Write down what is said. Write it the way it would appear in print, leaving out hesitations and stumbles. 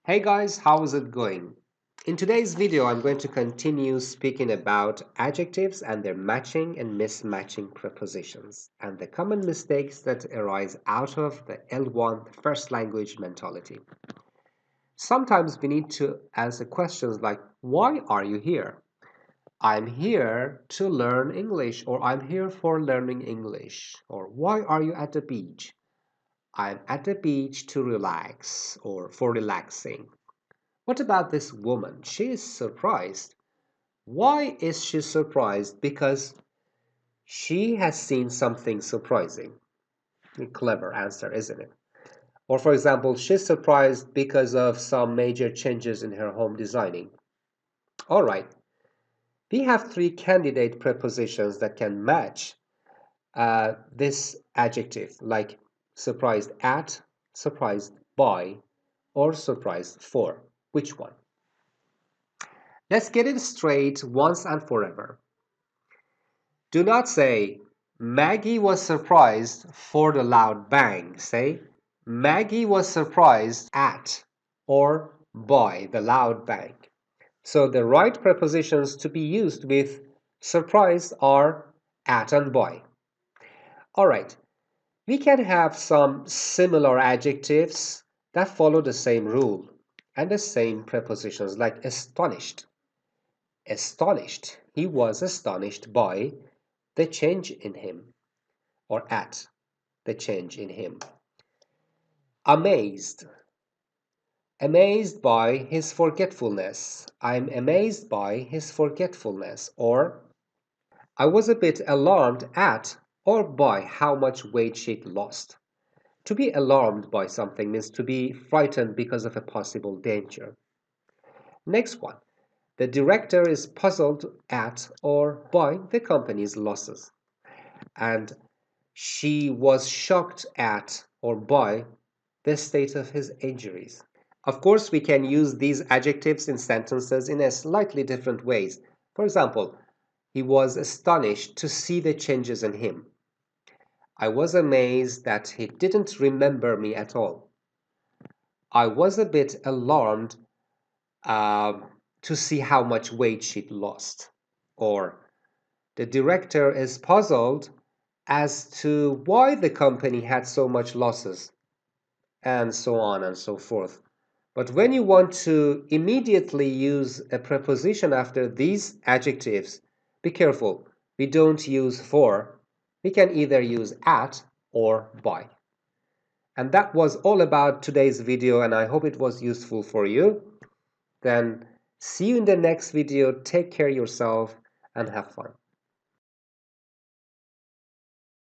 Hey guys, how is it going? In today's video, I'm going to continue speaking about adjectives and their matching and mismatching prepositions and the common mistakes that arise out of the L1, the first language mentality. Sometimes we need to answer questions like, why are you here? I'm here to learn English, or I'm here for learning English, or why are you at the beach? I'm at the beach to relax or for relaxing. What about this woman? She is surprised. Why is she surprised? Because she has seen something surprising. A clever answer, isn't it? Or, for example, she's surprised because of some major changes in her home designing. All right, we have three candidate prepositions that can match this adjective, like surprised at, surprised by, or surprised for. Which one? Let's get it straight once and forever. Do not say, Maggie was surprised for the loud bang. Say, Maggie was surprised at or by the loud bang. So the right prepositions to be used with surprised are at and by. Alright, we can have some similar adjectives that follow the same rule and the same prepositions, like astonished. Astonished. He was astonished by the change in him, or at the change in him. Amazed. Amazed by his forgetfulness. I'm amazed by his forgetfulness. Or, I was a bit alarmed at or by how much weight she'd lost. To be alarmed by something means to be frightened because of a possible danger. Next one. The director is puzzled at or by the company's losses. And she was shocked at or by the state of his injuries. Of course, we can use these adjectives in sentences in a slightly different ways. For example, he was astonished to see the changes in him. I was amazed that he didn't remember me at all. I was a bit alarmed to see how much weight she'd lost. Or, the director is puzzled as to why the company had so much losses, and so on and so forth. But when you want to immediately use a preposition after these adjectives, be careful. We don't use for. We can either use at or by. And that was all about today's video, and I hope it was useful for you. Then see you in the next video. Take care of yourself and have fun.